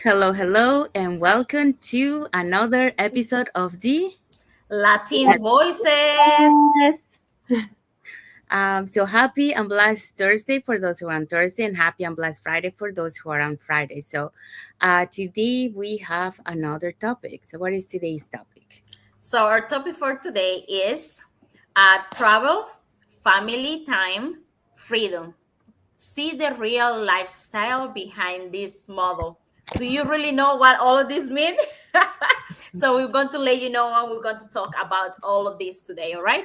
Hello, hello, and welcome to another episode of the. Latin voices. So happy and blessed Thursday for those who are on Thursday, and happy and blessed Friday for those who are on Friday. So, today we have another topic. So, what is today's topic? So, our topic for today is travel, family time, freedom. See the real lifestyle behind this model. Do you really know what all of this means? So, we're going to let you know, and we're going to talk about all of this today, all right?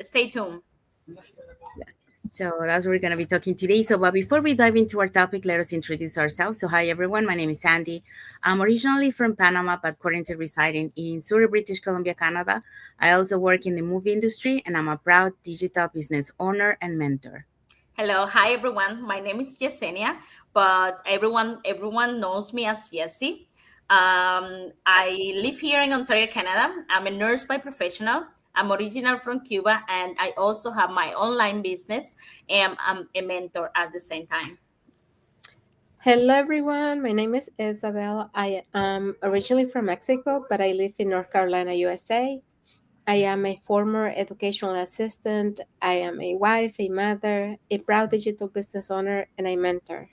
Stay tuned. Yes. So that's what we're going to be talking today. So, but before we dive into our topic, let us introduce ourselves. So, hi everyone, my name is Sandy. I'm originally from Panama, but currently residing in Surrey, British Columbia, Canada. I also work in the movie industry, and I'm a proud digital business owner and mentor. Hello, hi everyone. My name is Yesenia, but everyone knows me as Yessie. I live here in Ontario, Canada. I'm a nurse by professional. I'm original from Cuba, and I also have my online business, and I'm a mentor at the same time. Hello, everyone. My name is Isabel. I am originally from Mexico, but I live in North Carolina, USA. I am a former educational assistant. I am a wife, a mother, a proud digital business owner, and a mentor.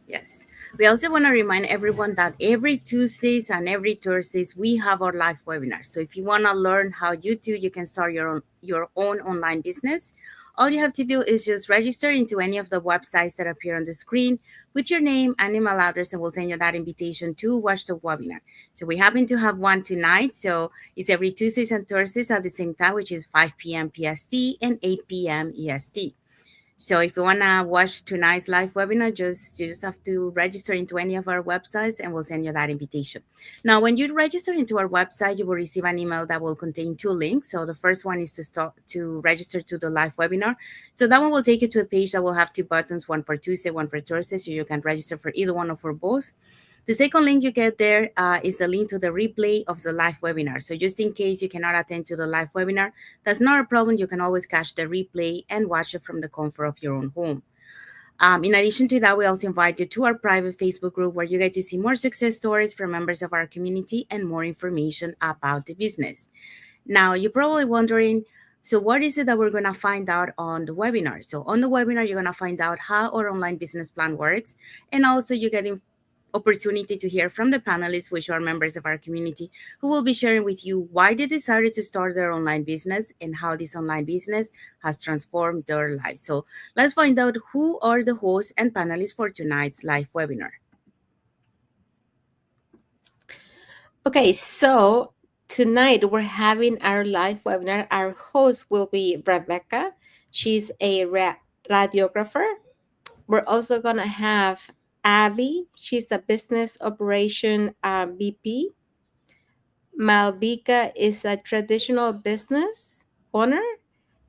Yes. We also want to remind everyone that every Tuesdays and every Thursdays we have our live webinars. So if you want to learn how you can start your own online business, all you have to do is just register into any of the websites that appear on the screen with your name and email address, and we'll send you that invitation to watch the webinar. So we happen to have one tonight. So it's every Tuesdays and Thursdays at the same time, which is 5 p.m. PST and 8 p.m. EST. So if you wanna watch tonight's live webinar, you just have to register into any of our websites and we'll send you that invitation. Now, when you register into our website, you will receive an email that will contain two links. So the first one is to register to the live webinar. So that one will take you to a page that will have two buttons, one for Tuesday, one for Thursday. So you can register for either one or for both. The second link you get there is the link to the replay of the live webinar. So just in case you cannot attend to the live webinar, that's not a problem. You can always catch the replay and watch it from the comfort of your own home. In addition to that, we also invite you to our private Facebook group where you get to see more success stories from members of our community and more information about the business. Now, you're probably wondering, so what is it that we're going to find out on the webinar? So on the webinar, you're going to find out how our online business plan works, and also you get opportunity to hear from the panelists, which are members of our community, who will be sharing with you why they decided to start their online business and how this online business has transformed their lives. So let's find out who are the hosts and panelists for tonight's live webinar. Okay, so tonight we're having our live webinar. Our host will be Rebecca. She's a radiographer. We're also going to have Abby. She's the business operation VP. Malvika is a traditional business owner,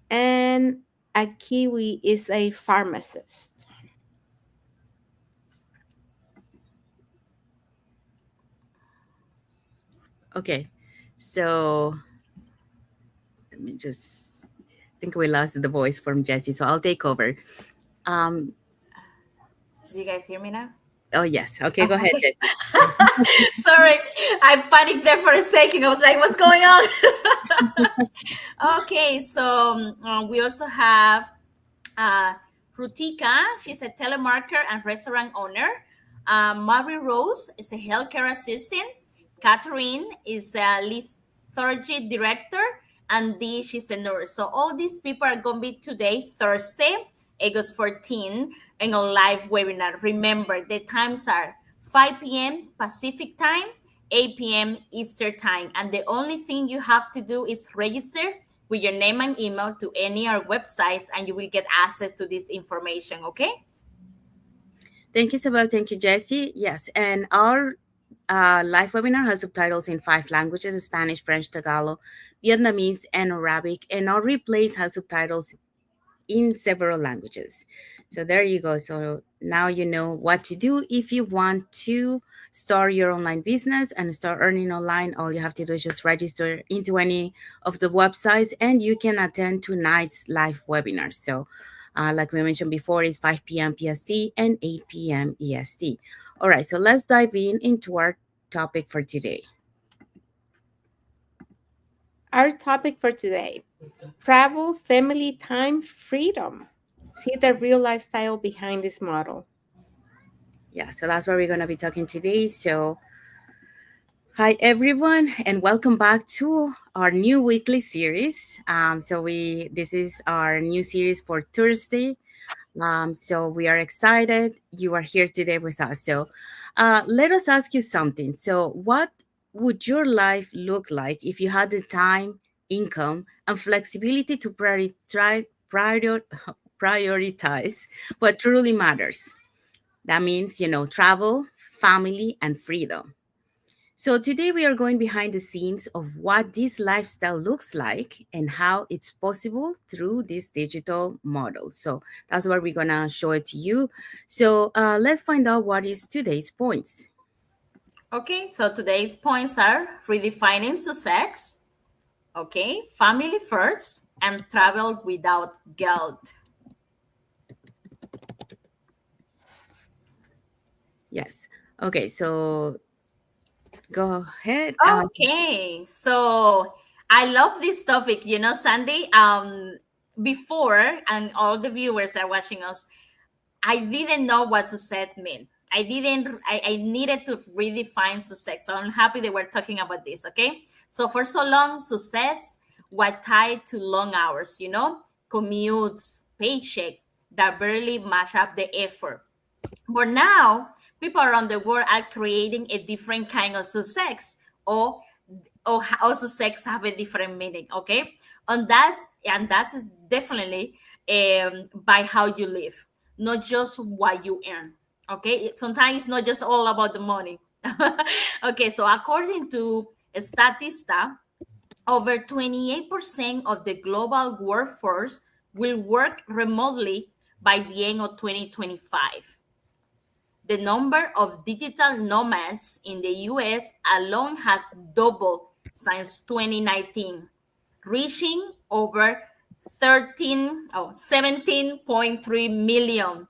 and a Kiwi is a pharmacist. Okay, so let me just think we lost the voice from Jesse, so I'll take over. Um, Do you guys hear me now? oh, yes. Okay, go ahead, Jesse. Sorry, I panicked there for a second. I was like, what's going on? Okay, so we also have Rutika. She's a telemarketer and restaurant owner. Mary Rose is a healthcare assistant. Catherine is a lethargy director. And Dee, she's a nurse. So all these people are going to be today, Thursday, August 14, in a live webinar. Remember, the times are 5 p.m. Pacific time, 8 p.m. Eastern time. And the only thing you have to do is register with your name and email to any of our websites, and you will get access to this information, okay? Thank you, Isabel. Thank you, Jesse. Yes, and our live webinar has subtitles in 5 languages: Spanish, French, Tagalog, Vietnamese, and Arabic. And our replays have subtitles in several languages. So there you go. So now you know what to do if you want to start your online business and start earning online. All you have to do is just register into any of the websites and you can attend tonight's live webinar. So Like we mentioned before, is 5 p.m. PST and 8 p.m. EST. All right, so let's dive in into our topic for today. Our topic for today: travel, family time, freedom. See the real lifestyle behind this model. Yeah, so that's what we're going to be talking today. So, hi everyone, and welcome back to our new weekly series. So this is our new series for Thursday. So we are excited you are here today with us. So let us ask you something. So what would your life look like if you had the time, income, and flexibility to prioritize what truly matters? That means, travel, family, and freedom. So today we are going behind the scenes of what this lifestyle looks like and how it's possible through this digital model. So that's what we're gonna show it to you. So let's find out what is today's points. Okay, so today's points are redefining success, okay, family first, and travel without guilt. Yes. Okay. So go ahead. Okay, so I love this topic, Sandy. Before, and all the viewers are watching us, I didn't know what success meant. I needed to redefine success. So I'm happy that we're talking about this, okay? So for so long, success was tied to long hours, commutes, paycheck that barely match up the effort. But now, people around the world are creating a different kind of success, or or also sex have a different meaning, okay? And that's is definitely by how you live, not just what you earn, okay? Sometimes it's not just all about the money. Okay, so according to statista, over 28% of the global workforce will work remotely by the end of 2025. The number of digital nomads in the US alone has doubled since 2019, reaching over 17.3 million.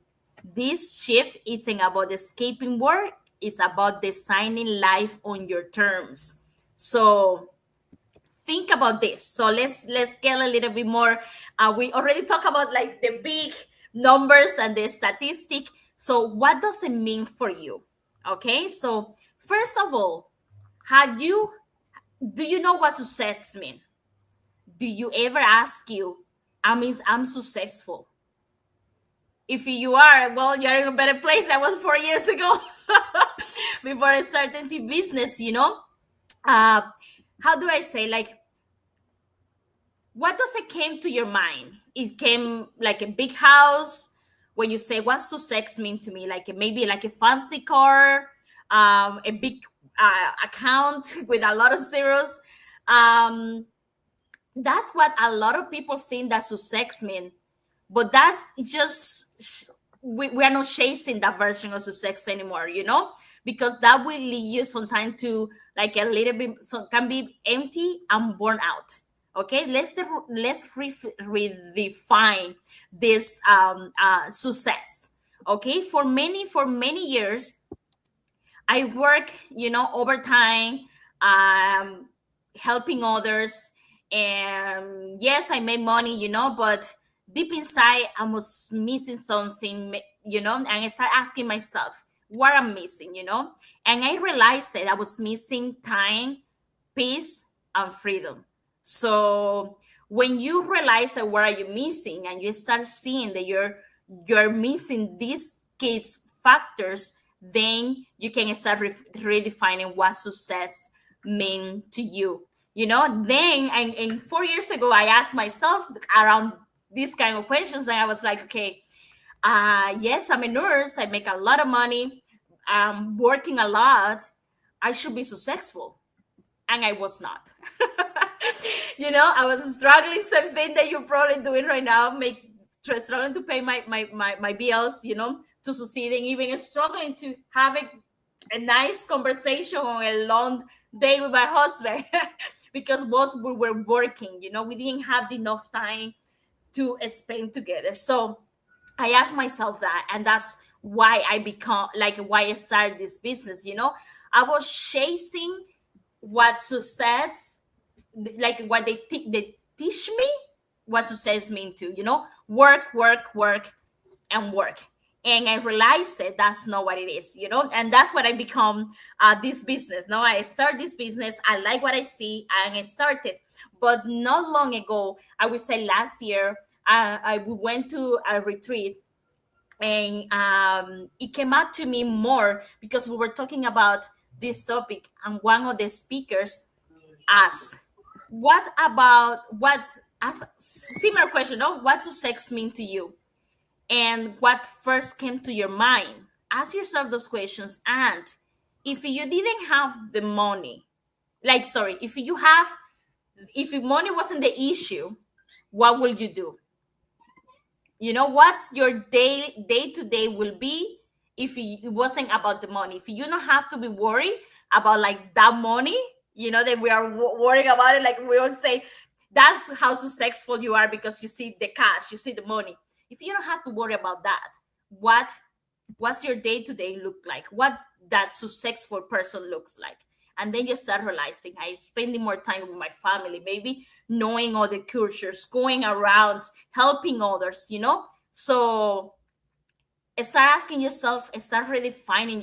This shift isn't about escaping work, it's about designing life on your terms. So think about this. So let's get a little bit more. We already talked about like the big numbers and the statistic. So what does it mean for you? Okay, so first of all, have you do you know what success mean? Do you ever ask you, I mean, I'm successful? If you are, well, you're in a better place than I was 4 years ago before I started the business, uh how do I say, like, what does it came to your mind? It came like a big house. When you say what success mean to me, like maybe like a fancy car, a big account with a lot of zeros. Um, that's what a lot of people think that success mean, but that's just we are not chasing that version of success anymore, because that will lead you sometimes to like a little bit, so can be empty and burn out. Okay, let's redefine this success. Okay, for many years I work, overtime, um, helping others. And yes, I made money, but deep inside, I was missing something, and I start asking myself what I'm missing, and I realized that I was missing time, peace, and freedom. So when you realize that what are you missing, and you start seeing that you're missing these kids factors, then you can start redefining what success mean to you. Then and 4 years ago, I asked myself around these kind of questions, and I was like, okay, yes, I'm a nurse, I make a lot of money, I'm working a lot, I should be successful. And I was not. I was struggling, same thing that you're probably doing right now, struggling to pay my bills, to succeed, and even struggling to have a nice conversation on a long day with my husband because both we were working, we didn't have enough time to spend together. So I asked myself that, and that's why I become like why I started this business. I was chasing what success, like what they teach me what success mean to, work, work, work, and work. And I realized that that's not what it is, and that's what I become this business. Now I start this business. I like what I see, and I started. But not long ago, I would say last year, I we went to a retreat, and it came out to me more because we were talking about this topic, and one of the speakers asked, "What about what?" As similar question, no? What does sex mean to you? And what first came to your mind? Ask yourself those questions. And if you didn't have the money, like, sorry, if money wasn't the issue, what will you do? What your day to day will be if it wasn't about the money. If you don't have to be worried about like that money, that we are worrying about it, like we would say, that's how successful you are because you see the cash, you see the money. If you don't have to worry about that, what's your day to day look like? What that successful person looks like? And then you start realizing I spending more time with my family, maybe knowing all the cultures, going around, helping others, So start asking yourself, start redefining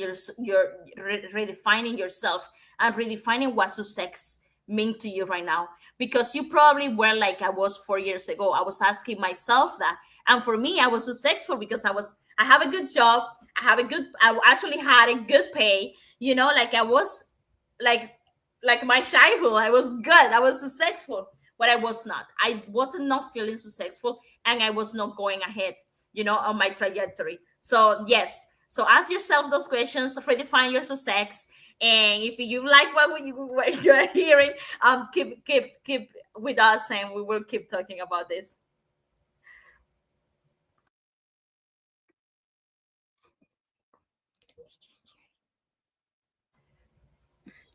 redefining yourself, and redefining what success mean to you right now. Because you probably were like I was 4 years ago. I was asking myself that. And for me, I was successful because I have a good job. I actually had a good pay, like I was like my childhood. I was good. I was successful, but I was not. I wasn't not feeling successful, and I was not going ahead, on my trajectory. So yes. So ask yourself those questions, redefine your success. And if you like what you're hearing, keep with us, and we will keep talking about this.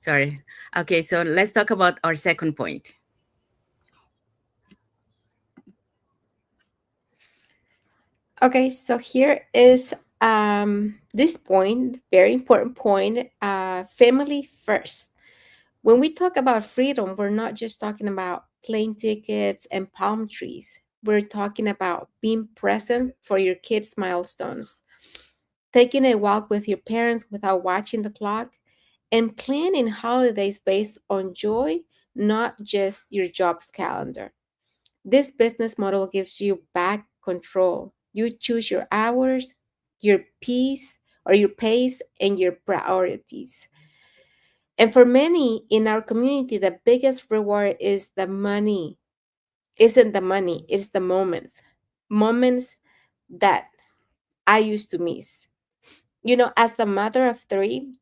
Sorry. Okay, so let's talk about our second point. Okay, so here is this point, very important point, family first. When we talk about freedom, we're not just talking about plane tickets and palm trees. We're talking about being present for your kids' milestones, taking a walk with your parents without watching the clock, and planning holidays based on joy, not just your job's calendar. This business model gives you back control. You choose your hours, your peace, or your pace, and your priorities. And for many in our community, the biggest reward is the money. Isn't the money, it's the moments. Moments that I used to miss. As the mother of three,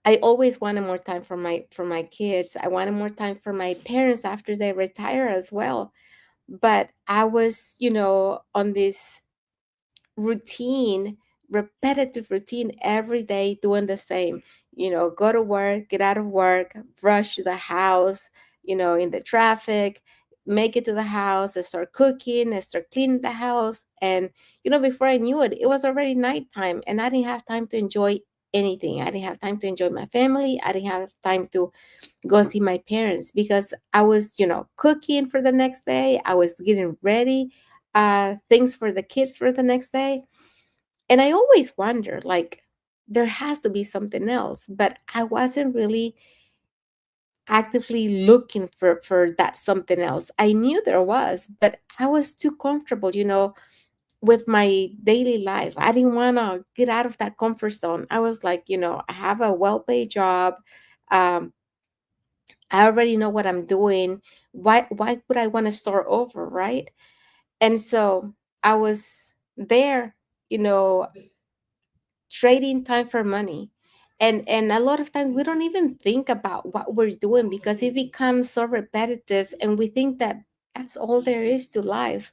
I always wanted more time for my kids. I wanted more time for my parents after they retire as well. But I was, on this routine, repetitive routine every day, doing the same. Go to work, get out of work, rush to the house, in the traffic, make it to the house, and start cooking, and start cleaning the house. And, before I knew it, it was already nighttime, and I didn't have time to enjoy anything. I didn't have time to enjoy my family. I didn't have time to go see my parents because I was, cooking for the next day. I was getting ready things for the kids for the next day. And I always wonder, like, there has to be something else, but I wasn't really actively looking for that something else. I knew there was, but I was too comfortable, with my daily life. I didn't want to get out of that comfort zone. I was like, I have a well-paid job. Um, I already know what I'm doing. Why would I want to start over, right? And so I was there, you know, trading time for money. And a lot of times we don't even think about what we're doing because it becomes so repetitive and we think that that's all there is to life.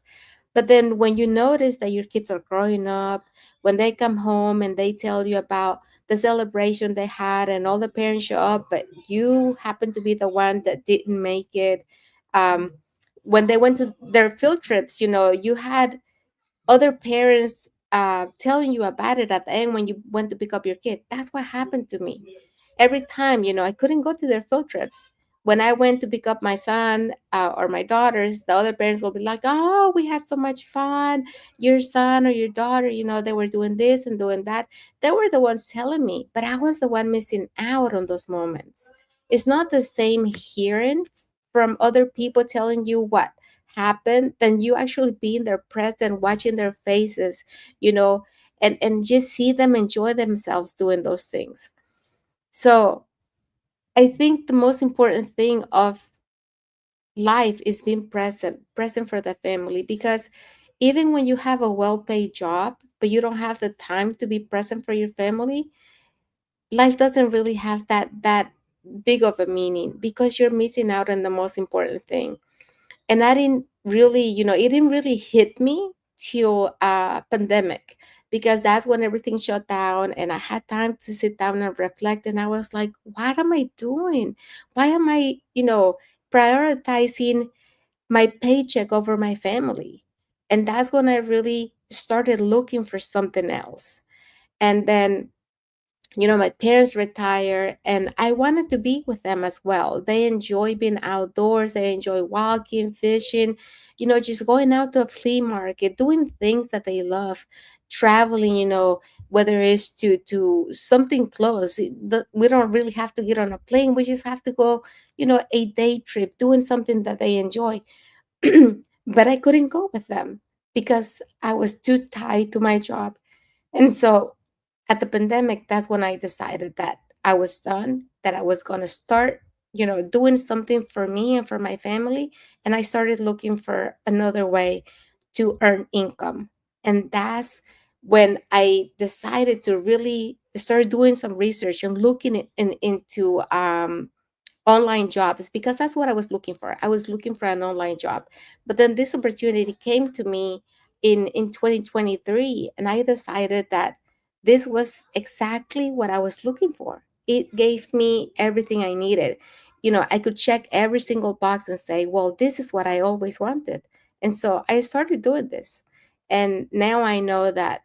But then when you notice that your kids are growing up, when they come home and they tell you about the celebration they had and all the parents show up, but you happen to be the one that didn't make it. Um, when they went to their field trips, you had other parents telling you about it at the end when you went to pick up your kid. That's what happened to me. Every time, I couldn't go to their field trips. When I went to pick up my son or my daughters, the other parents will be like, "Oh, we had so much fun. Your son or your daughter, they were doing this and doing that." They were the ones telling me, but I was the one missing out on those moments. It's not the same hearing from other people telling you what happened than you actually being there present, watching their faces, you know, and just see them enjoy themselves doing those things. So I think the most important thing of life is being present for the family, because even when you have a well-paid job, but you don't have the time to be present for your family, life doesn't really have that big of a meaning, because you're missing out on the most important thing. And I didn't really, it didn't really hit me till pandemic, because that's when everything shut down and I had time to sit down and reflect. And I was like, what am I doing? Why am I, prioritizing my paycheck over my family? And that's when I really started looking for something else. And then, my parents retired and I wanted to be with them as well. They enjoy being outdoors, they enjoy walking, fishing, just going out to a flea market, doing things that they love, traveling, whether it's to something close. We don't really have to get on a plane. We just have to go, a day trip, doing something that they enjoy. But I couldn't go with them because I was too tied to my job. And so at the pandemic, that's when I decided that I was done, that I was going to start, doing something for me and for my family. And I started looking for another way to earn income. And that's when I decided to really start doing some research and looking into online jobs, because that's what I was looking for. I was looking for an online job. But then this opportunity came to me in 2023, and I decided that this was exactly what I was looking for. It gave me everything I needed. I could check every single box and say, well, this is what I always wanted. And so I started doing this. And now I know that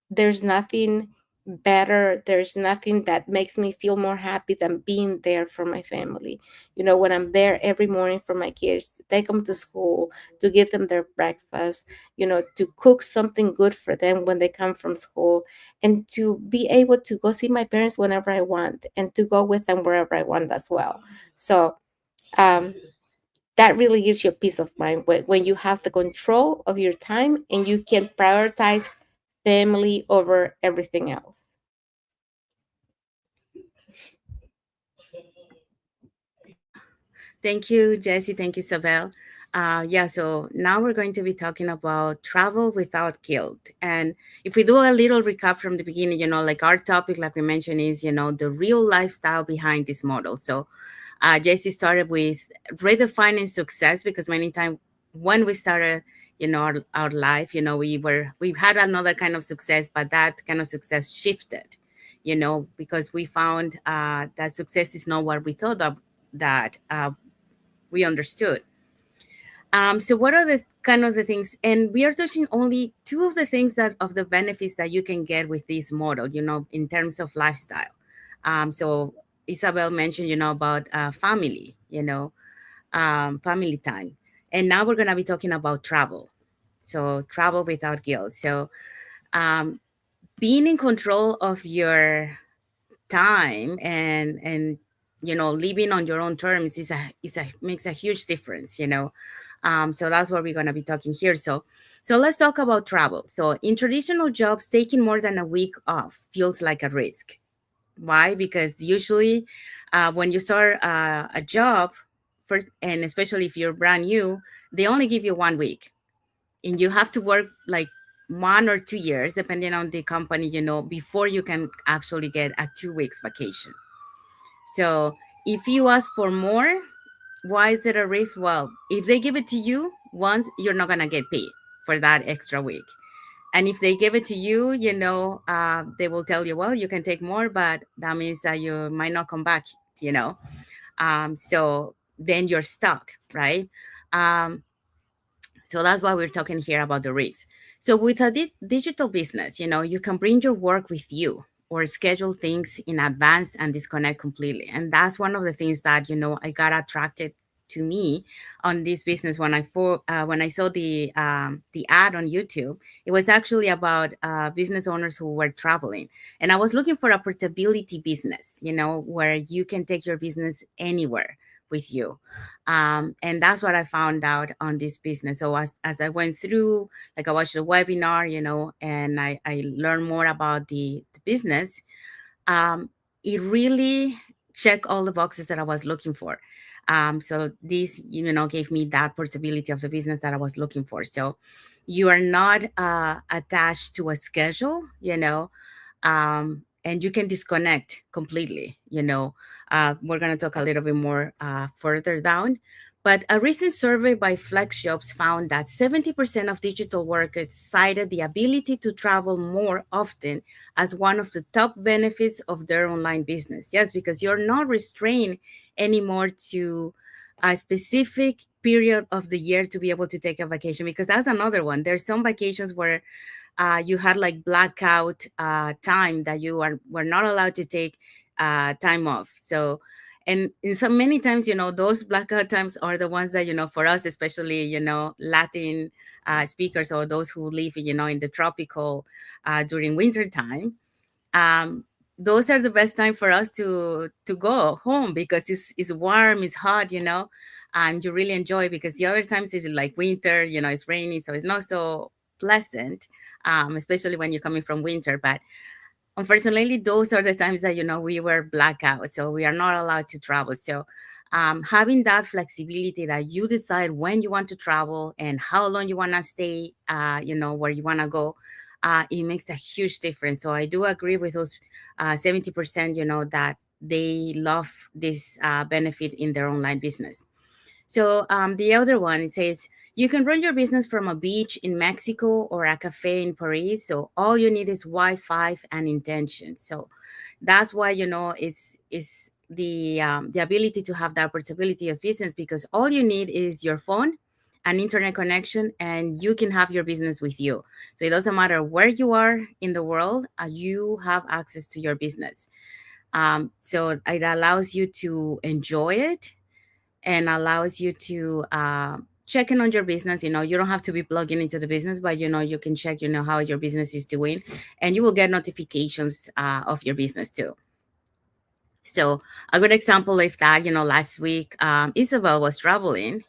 there's nothing better, there's nothing that makes me feel more happy than being there for my family. When I'm there every morning for my kids, to take them to school, to give them their breakfast, to cook something good for them when they come from school, and to be able to go see my parents whenever I want and to go with them wherever I want as well. So um that really gives you a peace of mind when you have the control of your time and you can prioritize family over everything else. Thank you, Jesse. Thank you, Isabel. Yeah, so now we're going to be talking about travel without guilt. And if we do a little recap from the beginning, like our topic, like we mentioned, is, the real lifestyle behind this model. So Jesse started with redefining success, because many times when we started, our life, we had another kind of success, but that kind of success shifted, because we found that success is not what we thought of, that we understood. So what are the kind of the things, and we are touching only two of the things that of the benefits that you can get with this model, in terms of lifestyle. So Isabel mentioned, about family, family time. And now we're going to be talking about travel. So travel without guilt. So um, being in control of your time and living on your own terms is a makes a huge difference. So that's what we're going to be talking here. So let's talk about travel. So in traditional jobs, taking more than a week off feels like a risk. Why? Because usually when you start a job first, and especially if you're brand new, they only give you 1 week, and you have to work like 1 or 2 years depending on the company, before you can actually get a 2 weeks vacation. So if you ask for more, why is it a risk? Well, if they give it to you once, you're not gonna get paid for that extra week. And if they give it to you, they will tell you, well, you can take more, but that means that you might not come back. you know so then you're stuck, right? um, so that's why we're talking here about the risk. So with a digital business, you can bring your work with you or schedule things in advance and disconnect completely. And that's one of the things that, I got attracted to me on this business when I saw the ad on YouTube. It was actually about business owners who were traveling, and I was looking for a portability business, where you can take your business anywhere with you. And that's what I found out on this business. So as I went through, like, I watched the webinar, and I learned more about the business. um, it really checked all the boxes that I was looking for. So this, gave me that portability of the business that I was looking for. So you are not attached to a schedule, and you can disconnect completely. We're going to talk a little bit more further down. But a recent survey by FlexJobs found that 70% of digital workers cited the ability to travel more often as one of the top benefits of their online business. Yes, because you're not restrained anymore to a specific period of the year to be able to take a vacation, because that's another one. There's some vacations where you had like blackout time that you were not allowed to take time off. So, and in so many times, those blackout times are the ones that, for us, especially, Latin speakers, or those who live, in the tropical during winter time. um, those are the best time for us to go home, because it's warm, it's hot, and you really enjoy, because the other times is like winter, it's raining, so it's not so pleasant, especially when you're coming from winter. But unfortunately, those are the times that, we were blackout, so we are not allowed to travel. So having that flexibility that you decide when you want to travel and how long you want to stay, where you want to go, it makes a huge difference. So I do agree with those 70%, that they love this benefit in their online business. So the other one, it says you can run your business from a beach in Mexico or a cafe in Paris. So all you need is Wi-Fi and intention. So that's why, it's the ability to have that portability of business, because all you need is your phone, an internet connection, and you can have your business with you. So it doesn't matter where you are in the world, you have access to your business. So it allows you to enjoy it, and allows you to check in on your business. You don't have to be plugging into the business, but you can check, how your business is doing, and you will get notifications of your business too. So a good example of that, last week, Isabel was traveling,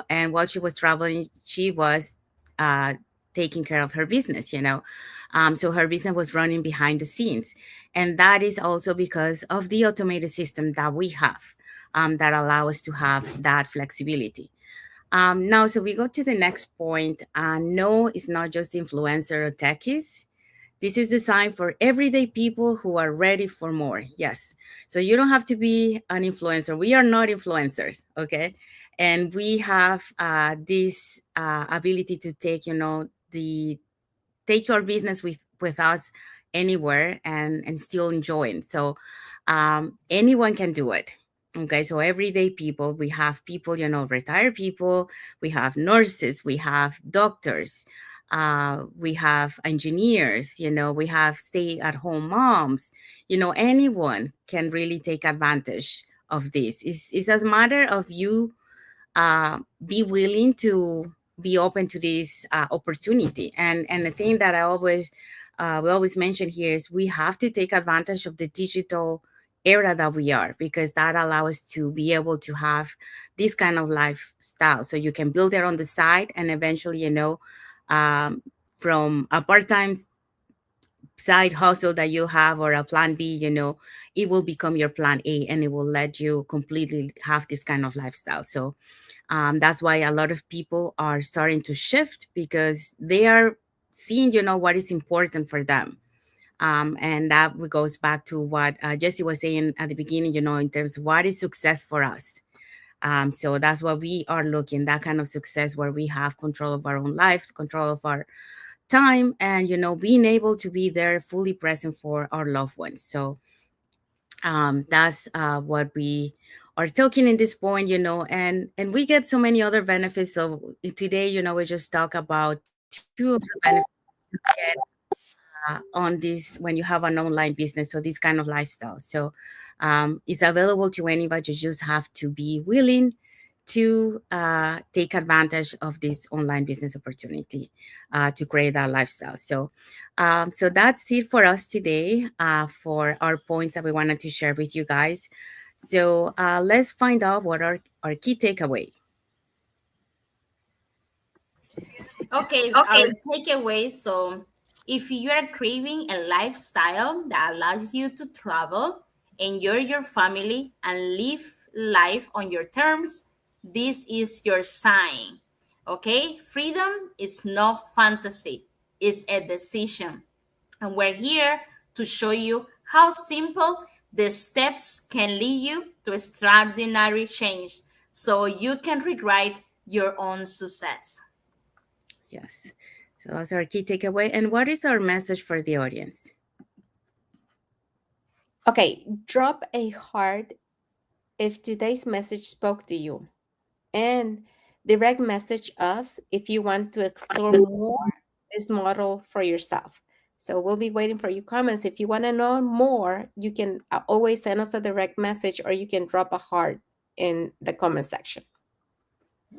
and while she was traveling, she was uh, taking care of her business, so her business was running behind the scenes. And that is also because of the automated system that we have, that allow us to have that flexibility. Now, so we go to the next point. No, it's not just influencer or techies. This is designed for everyday people who are ready for more. Yes. So you don't have to be an influencer. We are not influencers, okay? And we have this ability to take, the take your business with us anywhere, and still enjoying. So anyone can do it. Okay, so everyday people, we have people, retired people, we have nurses, we have doctors, we have engineers, we have stay at home moms. Anyone can really take advantage of this. It's a matter of you be willing to be open to this opportunity. And the thing that we always mention here is we have to take advantage of the digital era that we are, because that allows us to be able to have this kind of lifestyle. So you can build it on the side, and eventually, um, from a part-time side hustle that you have, or a plan B, it will become your plan A, and it will let you completely have this kind of lifestyle. So that's why a lot of people are starting to shift, because they are seeing, what is important for them. And that goes back to what Jesse was saying at the beginning, in terms of what is success for us. So that's what we are looking, that kind of success where we have control of our own life, control of our time, and, being able to be there fully present for our loved ones. So that's what we are talking in this point, and we get so many other benefits. So today, we just talk about two of the benefits get on this when you have an online business, so this kind of lifestyle. So it's available to anybody. You just have to be willing to take advantage of this online business opportunity to create that lifestyle. So that's it for us today for our points that we wanted to share with you guys. So let's find out what are our key takeaway. Okay, our takeaway. So, if you are craving a lifestyle that allows you to travel, enjoy your family, and live life on your terms, this is your sign. Okay, freedom is not fantasy, it's a decision. And we're here to show you how simple the steps can lead you to extraordinary change so you can rewrite your own success. Yes. So that's our key takeaway. And what is our message for the audience? Okay, drop a heart if today's message spoke to you, and direct message us if you want to explore more this model for yourself. So we'll be waiting for your comments. If you want to know more, you can always send us a direct message, or you can drop a heart in the comment section.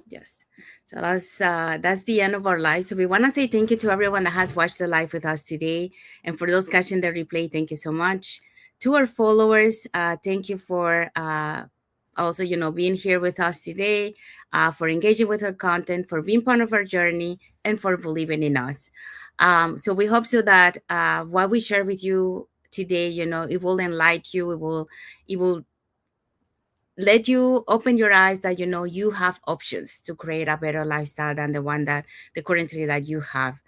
Yes. So that's the end of our live. So we want to say thank you to everyone that has watched the live with us today, and for those catching the replay, thank you so much. To our followers, thank you for also being here with us today, for engaging with our content, for being part of our journey, and for believing in us. So we hope so that what we share with you today, it will enlighten you. It will let you open your eyes that you have options to create a better lifestyle than the one that the currently that you have.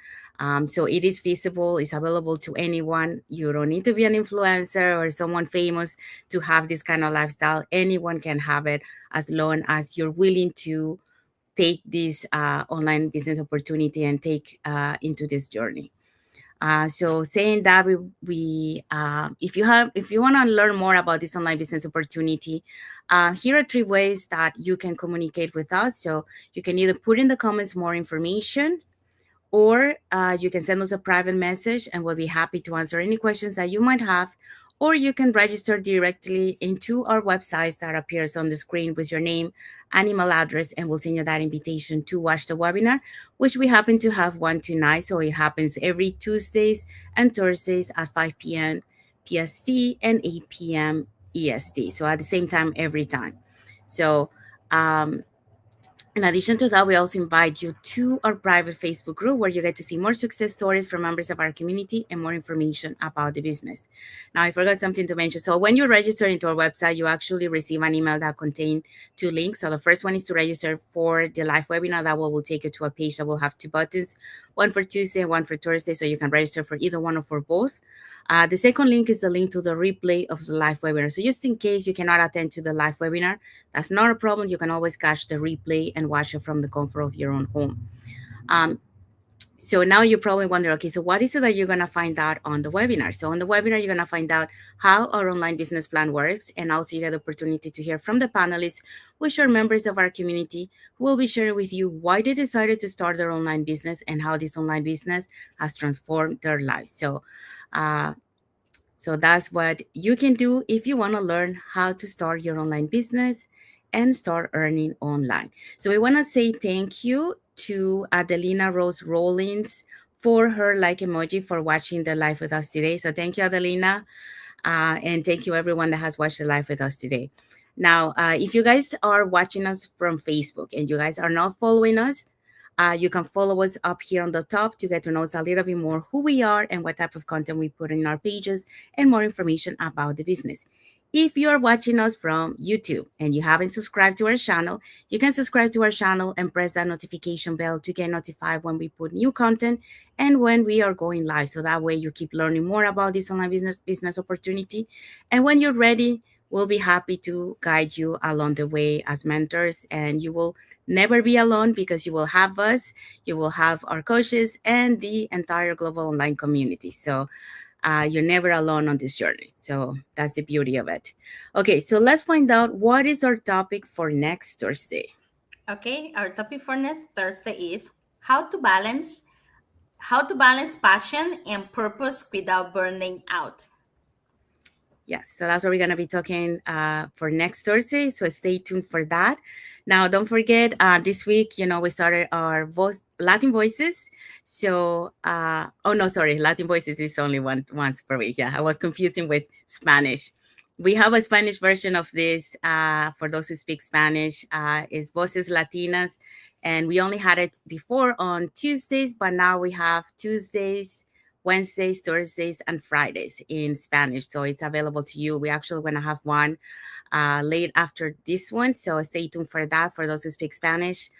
So it is feasible, it's available to anyone. You don't need to be an influencer or someone famous to have this kind of lifestyle. Anyone can have it as long as you're willing to take this online business opportunity and take into this journey. So saying that, if you want to learn more about this online business opportunity, here are three ways that you can communicate with us. So you can either put in the comments more information, or you can send us a private message and we'll be happy to answer any questions that you might have. Or you can register directly into our websites that appears on the screen with your name and email address, and we'll send you that invitation to watch the webinar, which we happen to have one tonight. So it happens every Tuesdays and Thursdays at 5 p.m. PST and 8 p.m. EST. So at the same time every time. So in addition to that, we also invite you to our private Facebook group where you get to see more success stories from members of our community and more information about the business. Now, I forgot something to mention. So when you register into our website, you actually receive an email that contains two links. So the first one is to register for the live webinar. That will take you to a page that will have two buttons, one for Tuesday and one for Thursday. So you can register for either one or for both. The second link is the link to the replay of the live webinar. So just in case you cannot attend to the live webinar, that's not a problem. You can always catch the replay and watch it from the comfort of your own home. Um, so now you probably wonder, okay, so what is it that you're going to find out on the webinar? So on the webinar, you're going to find out how our online business plan works. And also you get the opportunity to hear from the panelists, which are members of our community, who will be sharing with you why they decided to start their online business and how this online business has transformed their lives. Uh, so that's what you can do if you want to learn how to start your online business and start earning online. So we want to say thank you to Adelina Rose Rollins for her like emoji for watching the live with us today. So thank you, Adelina. And thank you everyone that has watched the live with us today. Now, if you guys are watching us from Facebook and you guys are not following us, you can follow us up here on the top to get to know us a little bit more who we are and what type of content we put in our pages and more information about the business. If you're watching us from YouTube and you haven't subscribed to our channel, you can subscribe to our channel and press that notification bell to get notified when we put new content and when we are going live. So that way you keep learning more about this online business opportunity. And when you're ready, we'll be happy to guide you along the way as mentors, and you will never be alone because you will have us, you will have our coaches and the entire global online community. So you're never alone on this journey. So that's the beauty of it. Okay, so let's find out what is our topic for next Thursday. Okay, our topic for next Thursday is how to balance how to balance passion and purpose without burning out. Yes, so that's what we're going to be talking for next Thursday. So stay tuned for that. Now, don't forget, this week, we started our Latin Voices. So, oh no, sorry, Latin Voices is only once per week. Yeah, I was confusing with Spanish. We have a Spanish version of this for those who speak Spanish. Is Voces Latinas, and we only had it before on Tuesdays, but now we have Tuesdays, Wednesdays, Thursdays, and Fridays in Spanish. So it's available to you. We actually going to have one late after this one. So stay tuned for that for those who speak Spanish.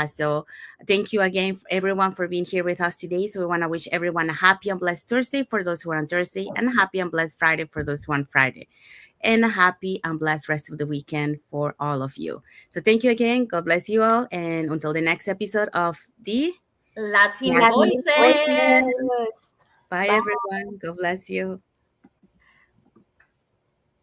So thank you again, everyone, for being here with us today. So we want to wish everyone a happy and blessed Thursday for those who are on Thursday, and a happy and blessed Friday for those who are on Friday, and a happy and blessed rest of the weekend for all of you. So thank you again. God bless you all. And until the next episode of the Latin Latin Latin Voices. Voices. voices. Bye, Bye. everyone. God bless you.